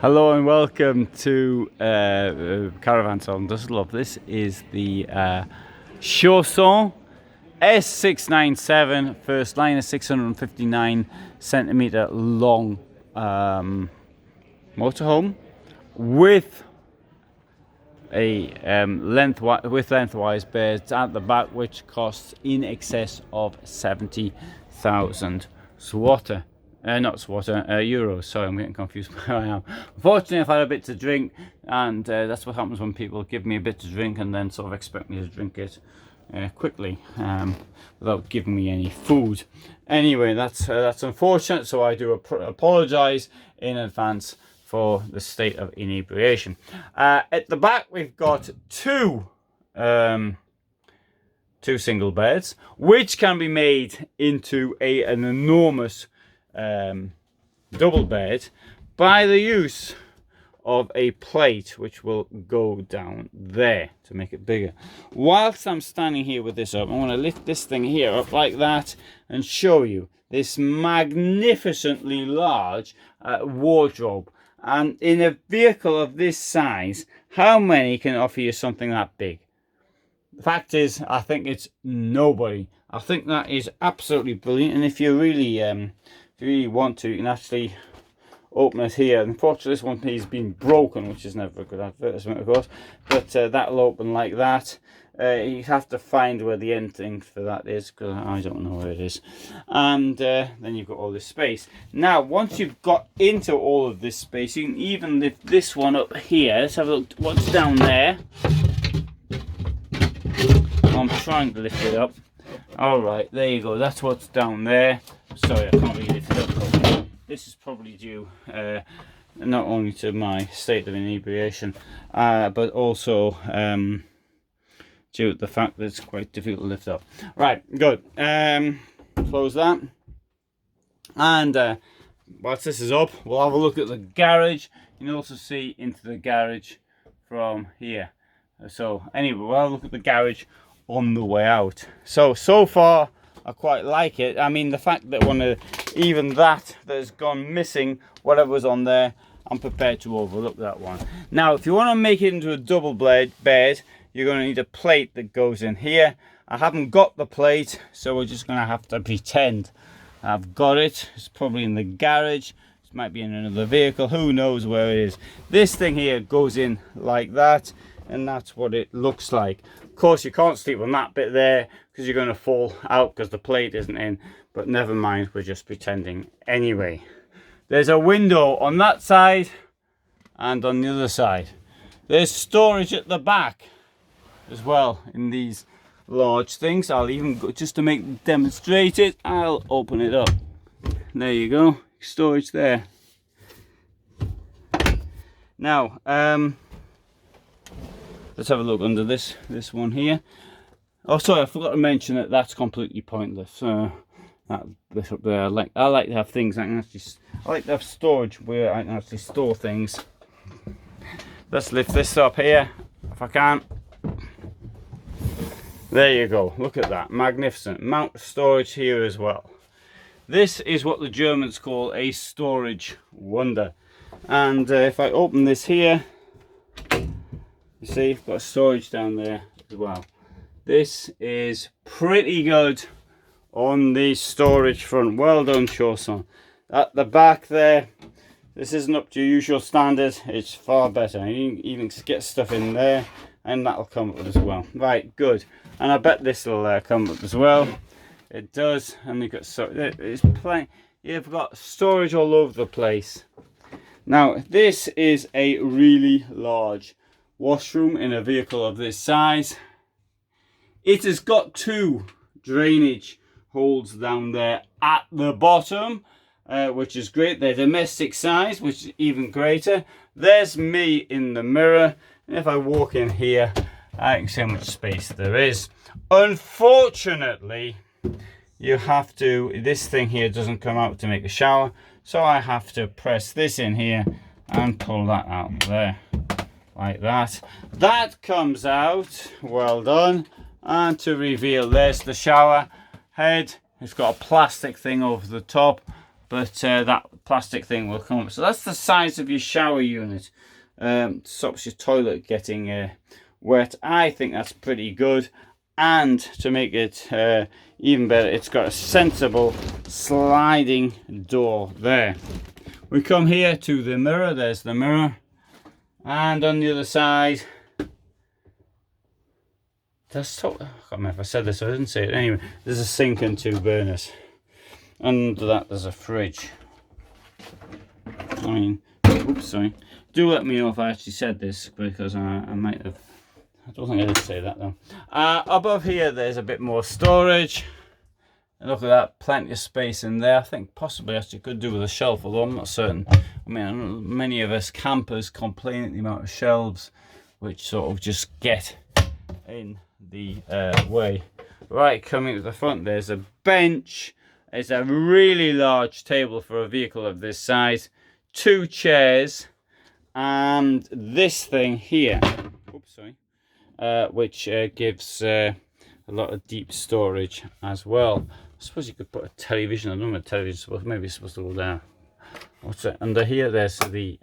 Hello and welcome to Caravans on Düsseldorf. This is the Chausson F697 First Line, a 659 centimeter long motorhome with a lengthwise beds at the back, which costs in excess of 70,000 zloty. Not zloty, euros. Sorry, I'm getting confused where I am. Unfortunately, I've had a bit to drink, and that's what happens when people give me a bit to drink and then sort of expect me to drink it quickly without giving me any food. Anyway, that's unfortunate, so I do apologise in advance for the state of inebriation. At the back, we've got two single beds, which can be made into an enormous double bed by the use of a plate which will go down there to make it bigger. Whilst I'm standing here with this up, I want to lift this thing here up like that and show you this magnificently large wardrobe. And in a vehicle of this size, how many can offer you something that big? The fact is, I think it's nobody. I think that is absolutely brilliant, and if you really want to, you can actually open it here. Unfortunately, this one has been broken, which is never a good advertisement, of course, but that'll open like that. You have to find where the end thing for that is, because I don't know where it is. And then you've got all this space. Now, once you've got into all of this space, you can even lift this one up here. Let's have a look what's down there. I'm trying to lift it up. All right, there you go. That's what's down there. Sorry, I can't really lift it up properly. This is probably due not only to my state of inebriation, but also due to the fact that it's quite difficult to lift up. Right, good. Close that. And whilst this is up, we'll have a look at the garage. You can also see into the garage from here. So anyway, we'll have a look at the garage on the way out. So far I quite like it. I mean, the fact that even that has gone missing, whatever was on there, I'm prepared to overlook that one. Now, if you want to make it into a double bed, you're going to need a plate that goes in here. I haven't got the plate, so we're just going to have to pretend I've got it. It's probably in the garage. It might be in another vehicle. Who knows where it is? This thing here goes in like that, and that's what it looks like. Of course, you can't sleep on that bit there because you're going to fall out because the plate isn't in, but never mind, we're just pretending anyway. There's a window on that side and on the other side. There's storage at the back as well in these large things. I'll even go, just to demonstrate it, I'll open it up. There you go, storage there. Now, let's have a look under this one here. Oh, sorry, I forgot to mention that that's completely pointless. That this up there, I like to have things I like to have storage where I can actually store things. Let's lift this up here if I can. There you go. Look at that, magnificent amount of storage here as well. This is what the Germans call a storage wonder. And if I open this here, you see, I've got storage down there as well. This is pretty good on the storage front. Well done, Chausson. At the back there, this isn't up to your usual standard. It's far better. You can even get stuff in there, and that'll come up as well. Right, good. And I bet this will come up as well. It does. And you've got you've got storage all over the place. Now, this is a really large washroom in a vehicle of this size. It has got two drainage holes down there at the bottom, which is great. They're domestic size, which is even greater. There's me in the mirror, and if I walk in here, I can see how much space there is. Unfortunately, this thing here doesn't come out to make a shower, so I have to press this in here and pull that out there like that. That comes out. Well done. And to reveal, there's the shower head. It's got a plastic thing over the top, but that plastic thing will come up. So that's the size of your shower unit. Stops your toilet getting wet. I think that's pretty good. And to make it even better, it's got a sensible sliding door there. We come here to the mirror. There's the mirror. And on the other side, I can't remember if I said this or I didn't say it. Anyway, there's a sink and 2 burners. Under that, there's a fridge. I mean, oops, sorry. Do let me know if I actually said this, because I might have. I don't think I did say that though. Above here, there's a bit more storage. And look at that, plenty of space in there. I think possibly actually could do with a shelf, although I'm not certain. I mean, many of us campers complain at the amount of shelves which sort of just get in the way. Right, coming to the front, there's a bench. It's a really large table for a vehicle of this size. 2 chairs, and this thing here. Oops, sorry. Which gives a lot of deep storage as well. I suppose you could put a television. I don't know what television is supposed. Maybe it's supposed to go down. What's it under here? There's the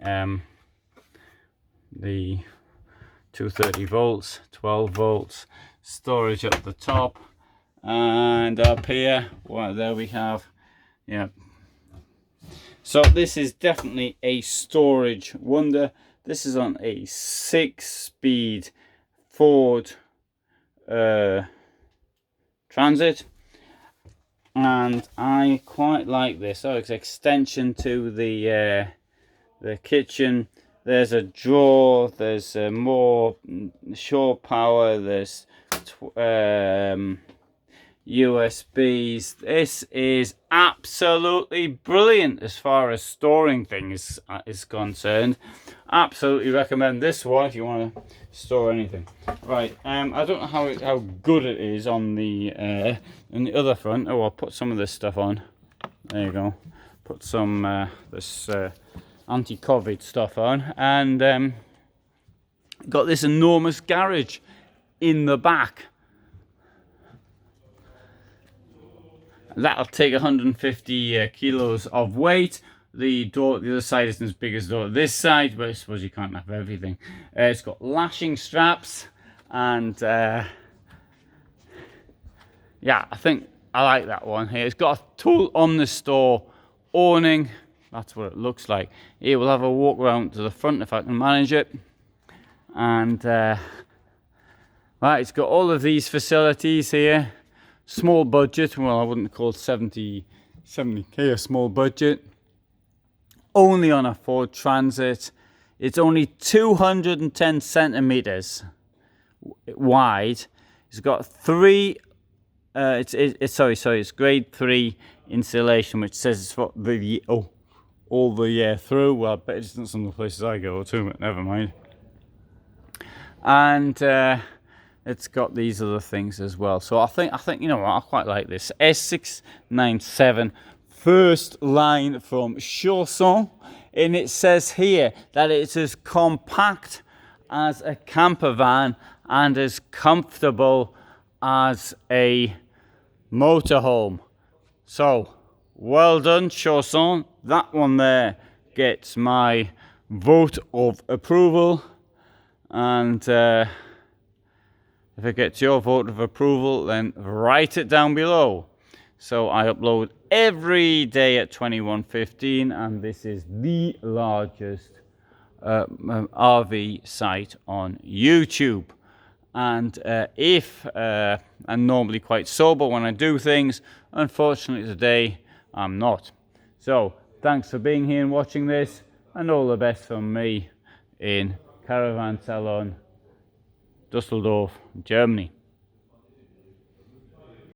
230 volts, 12 volts storage at the top, and up here, well, there we have, yeah. So this is definitely a storage wonder. This is on a 6-speed Ford Transit, and I quite like this. Oh, it's extension to the kitchen. There's a drawer. There's more shore power. There's USBs. This is absolutely brilliant as far as storing things is concerned. Absolutely recommend this one if you want to store anything. Right, I don't know how good it is on the other front. Oh, I'll put some of this stuff on. There you go. Put some this anti-COVID stuff on, and got this enormous garage in the back. That'll take 150 kilos of weight. The door, the other side isn't as big as the door this side, but I suppose you can't have everything. It's got lashing straps, and yeah, I think I like that one here. It's got a tool on the store awning. That's what it looks like. Here we'll have a walk around to the front if I can manage it. And right, it's got all of these facilities here. Small budget. Well, I wouldn't call 70k a small budget. Only on a Ford Transit. It's only 210 centimeters wide. It's got 3 it's grade 3 insulation, which says it's for the all the year through. Well, I bet it's not some of the places I go to, but never mind. And it's got these other things as well. So I think you know what, I quite like this S697 First Line from Chausson, and it says here that it's as compact as a camper van and as comfortable as a motorhome. So well done, Chausson. That one there gets my vote of approval, and if it gets your vote of approval, then write it down below. So I upload every day at 21:15, and this is the largest RV site on YouTube. And if I'm normally quite sober when I do things, unfortunately today I'm not. So thanks for being here and watching this, and all the best from me in Caravan Salon, Düsseldorf, Germany.